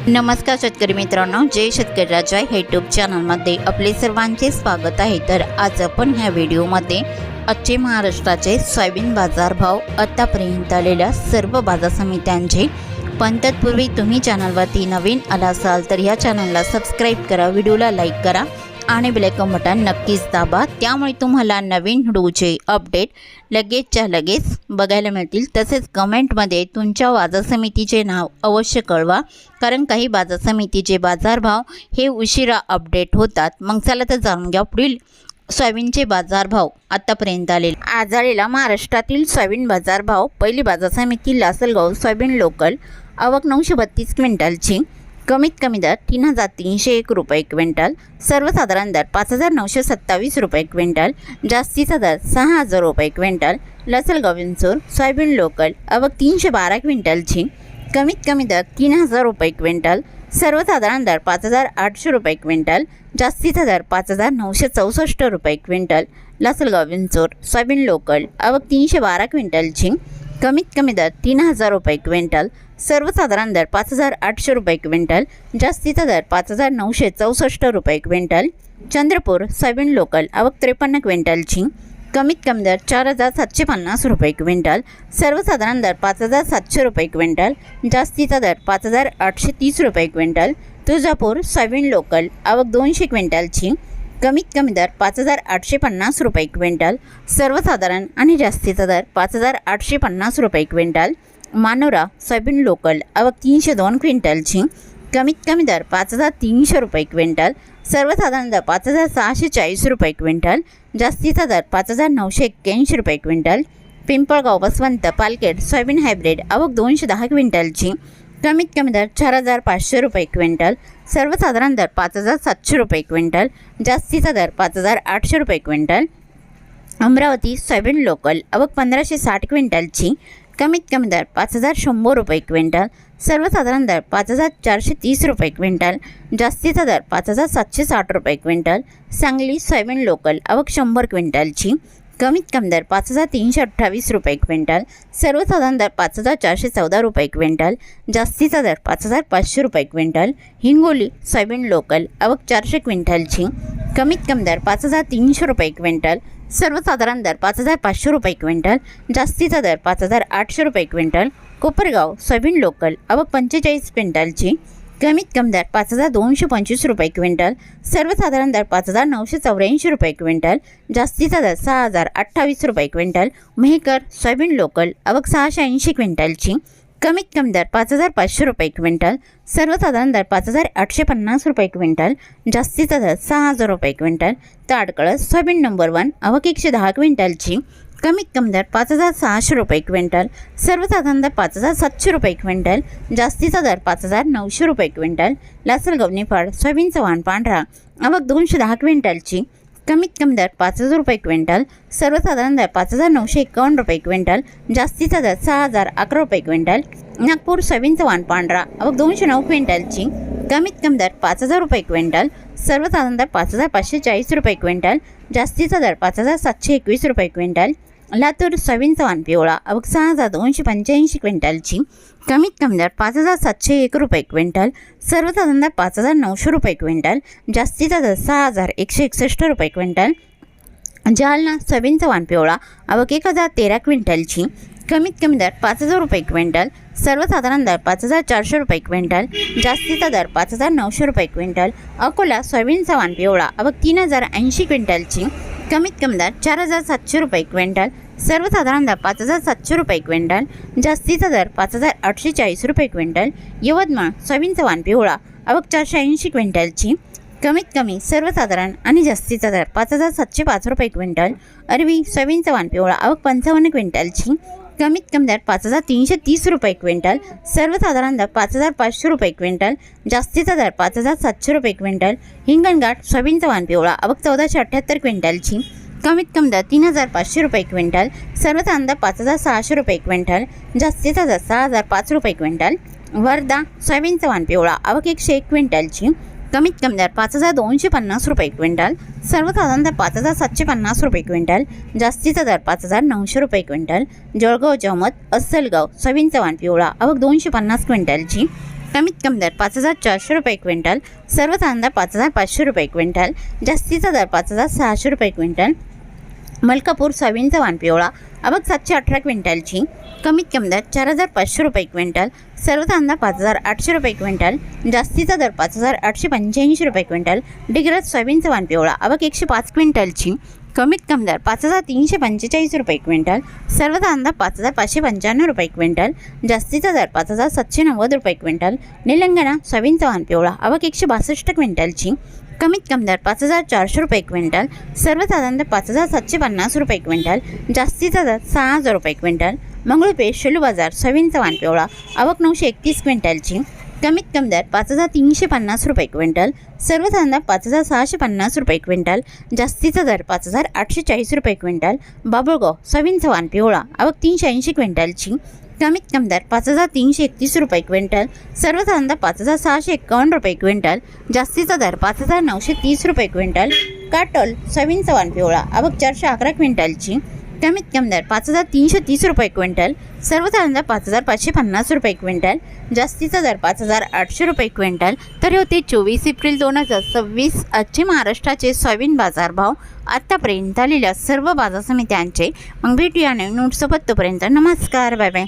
नमस्कार शेतकरी मित्रांनो, जय शेतकरी राजा यूट्यूब चॅनलमध्ये आपले सर्वांचे स्वागत आहे। तर आज आपण ह्या व्हिडिओमध्ये आजचे महाराष्ट्राचे सोयाबीन बाजारभाव, आतापर्यंत आलेल्या सर्व बाजार समित्यांचे, पण तत्पूर्वी तुम्ही चॅनलवरती नवीन आला असाल तर या चॅनलला सबस्क्राईब करा, व्हिडिओला लाईक करा आणि बेल आयकॉन बटन नक्कीच दाबा, त्यामुळे तुम्हाला नवीन व्हिडिओचे अपडेट लगेचच्या लगेच बघायला मिळतील। तसेच कमेंटमध्ये तुमच्या बाजार समितीचे नाव अवश्य कळवा, कारण काही बाजार समितीचे बाजारभाव हे उशिरा अपडेट होतात। मग चला तर जाणून घ्या पुढील सोयाबीनचे बाजारभाव आतापर्यंत आलेले। आज आलेला महाराष्ट्रातील सोयाबीन बाजारभाव। पहिली बाजार समिती लासलगाव सोयाबीन लोकल, आवक 932 क्विंटलची, कमीत कमी दर 3301 रुपये क्विंटल, सर्वसाधारण दर 5927 रुपये क्विंटल, जास्तीचा दर 6000 रुपये quintal. Lasalgaon Vinchur soybean local, आवक 312 क्विंटलची, कमीत कमी दर 3000 रुपये क्विंटल, सर्वसाधारण दर 5800 रुपये क्विंटल, जास्तीचा दर 5964 रुपये quintal. Lasalgaon Vinchur soybean local, आवक 312 क्विंटलची, कमीत कमी दर 3000 रुपये क्विंटल, सर्वसाधारण दर 5800 रुपये क्विंटल, जास्तीचा दर 5964 रुपये क्विंटल। चंद्रपूर सोयाबीन लोकल, आवक 53 क्विंटलची, कमीत कमी दर 4750 रुपये क्विंटल, सर्वसाधारण दर 5700 रुपये क्विंटल, जास्तीचा दर 5830 रुपये क्विंटल। तुळजापूर सोयाबीन लोकल, आवक 200 क्विंटलची, कमीत कमी दर 5850 रुपये क्विंटल, सर्वसाधारण आणि जास्तीचा दर 5850 रुपये क्विंटल। मानोरा सोयाबीन लोकल, आवक 302 क्विंटलची, कमीत कमी दर 5300 रुपये क्विंटल, सर्वसाधारण दर 5640 रुपये क्विंटल, जास्तीचा दर 5981 रुपये quintal. Pimpalgaon Baswant Palkhed soybean hybrid, आवक 210 क्विंटलची, कमीत कमी दर 4500 रुपये क्विंटल, सर्वसाधारण दर 5700 रुपये क्विंटल, जास्तीचा दर 5800 रुपये क्विंटल। अमरावती सोयाबीन लोकल, आवक 1560 क्विंटलची, कमीत कमी दर 5100 रुपये क्विंटल, सर्वसाधारण दर 5430 रुपये क्विंटल, जास्तीचा दर 5760 रुपये क्विंटल। सांगली सोयाबीन लोकल, आवक 100 क्विंटलची, कमीत कमी दर 5328 रुपये क्विंटल, सर्वसाधारण दर 5414 रुपये क्विंटल, जास्तीचा दर 5500 रुपये क्विंटल। हिंगोली सोयाबीन लोकल, आवक 400 क्विंटलची, कमीत कमी दर 5300 रुपये क्विंटल, सर्वसाधारण दर 5500 रुपये क्विंटल, जास्तीचा दर 5800 रुपये क्विंटल। कोपरगाव सोयाबीन लोकल, आवक 45 क्विंटलची, कमीत कमी दर 5225 रुपये क्विंटल, सर्वसाधारण दर 5984 रुपये क्विंटल, जास्तीचा दर 6028 रुपये क्विंटल। मेहकर सोयाबीन लोकल, आवक 680 क्विंटलची, कमीत कमी दर 5500 रुपये क्विंटल, सर्वसाधारण दर 5850 रुपये क्विंटल, जास्तीचा दर 6000 रुपये क्विंटल। ताडकळस सोयाबीन नंबर 1, आवक 110 क्विंटलची, कमीत कमी दर 5600 रुपये क्विंटल, सर्वसाधारण दर 5700 रुपये क्विंटल, जास्तीचा दर 5900 रुपये क्विंटल। लासलगाव निफाड सोयाबीन चव्हाण पांढरा, आवक 210 क्विंटलची, कमीत कमी दर 5000 रुपये क्विंटल, सर्वसाधारण दर 5951 रुपये क्विंटल, जास्तीचा दर 6011 रुपये क्विंटल। नागपूर सोयाबीन चव्हाण पांढरा, आवक 209 क्विंटलची, कमीत कमी दर 5000 रुपये क्विंटल, सर्वसाधारण दर 5540 रुपये क्विंटल, जास्तीचा दर 5721 रुपये क्विंटल। लातूर सोयाबीन चव्हाण पिवळा, आवक 6285 क्विंटलची, कमीत कमी दर 5701 रुपये क्विंटल, सर्वसाधारण दर 5900 रुपये क्विंटल, जास्तीचा दर 6161 रुपये क्विंटल। जालना सोयाबीन चव्हाण पिवळा, आवक 1013 क्विंटलची, कमीत कमी दर 5000 रुपये क्विंटल, सर्वसाधारण दर 5400 रुपये क्विंटल, जास्तीचा दर 5900 रुपये क्विंटल। अकोला सोयाबीन चव्हाण पिवळा, आवक 3080 क्विंटलची, कमीत कमी दर 4700 रुपये क्विंटल, सर्वसाधारण दर 5700 रुपये क्विंटल, जास्तीचा दर 5840 रुपये क्विंटल। यवतमाळ सोयाबीन चव्हाण पिवळा, आवक 480 क्विंटलची, कमीत कमी सर्वसाधारण आणि जास्तीचा दर 5705 रुपये क्विंटल। अरवी सोयाबीन चव्हाण पिवळा, आवक 55 क्विंटलची, कमीत कमी दर 5330 रुपये क्विंटल, सर्वसाधारण दर 5500 रुपये क्विंटल, जास्तीचा दर 5700 रुपये क्विंटल। हिंगणघाट सोयाबीन चव्हाण पिवळा, आवक 1478 क्विंटलची, कमीत कमी दर 3500 रुपये क्विंटल, सर्वसाधारण दर 5600 रुपये क्विंटल, जास्तीचा दर 6005 रुपये क्विंटल। वर्धा सोयाबीन चव्हाण पिवळा, आवक 101 क्विंटलची, कमीत कमी दर 5,250 रुपये क्विंटल, सर्वसाधारण दर 5,750 रुपये क्विंटल, जास्तीचा दर 5,900 रुपये क्विंटल। जळगाव जमत अस्सलगाव सोयाबीनचा वाण पिवळा आवक 250 क्विंटलची, कमीत कमी दर 5,400 रुपये क्विंटल, सर्वसाधारण दर 5,500 रुपये क्विंटल, जास्तीचा दर 5,600 रुपये क्विंटल। मलकापूर सोयाबीनचा वाण पिवळा आवक 718 क्विंटलची, कमीत कमी दर 4,500 रुपये क्विंटल, सर्वसाधारण दर 5,800 रुपये क्विंटल, जास्तीचा दर 5,885 रुपये क्विंटल। डिग्रज सोयाबीनचा वाण पिवळा आवक 105 क्विंटलची, कमीत कमी दर 5,345 रुपये क्विंटल, सर्वसाधारण दर 5,595 रुपये क्विंटल, जास्तीचा दर 5,790 रुपये क्विंटल। निलंगणा सोयाबीनचा वाण पिवळा आवक 162 क्विंटलची, कमीत कमी दर 5,400 रुपये क्विंटल, सर्वसाधारण दर 5,750 रुपये क्विंटल, जास्तीचा दर 6,000 रुपये क्विंटल। मंगळूरपेठ शेलू बाजार सोयाबीनचा वाण पिवळा आवक 931 क्विंटलची, कमीत कमी दर 5,350 रुपये क्विंटल, सर्वसाधारण दर 5,650 रुपये क्विंटल, जास्तीचा दर 5,840 रुपये क्विंटल। बाबुळगाव सोयाबीनचा वाण पिवळा आवक 380 क्विंटलची, कमीत कमी दर 5,331 रुपये क्विंटल, सर्वसाधारण दर 5,651 रुपये क्विंटल, जास्तीचा दर 5,930 रुपये क्विंटल। काटोल सोयाबीनचा वाण पिवळा आवक 411 क्विंटलची, कमीत कमी दर 5,330 रुपये क्विंटल, सर्वसाधारण दर 5,550 रुपये क्विंटल, जास्तीचा दर 5,800 रुपये क्विंटल। तर होते 24 एप्रिल 2026 आजचे महाराष्ट्राचे सोयाबीन बाजारभाव आत्तापर्यंत आलेल्या सर्व बाजार समित्यांचे। मग भेटूया नवीन नोट्सोबत, तोपर्यंत नमस्कार, बाय बाय।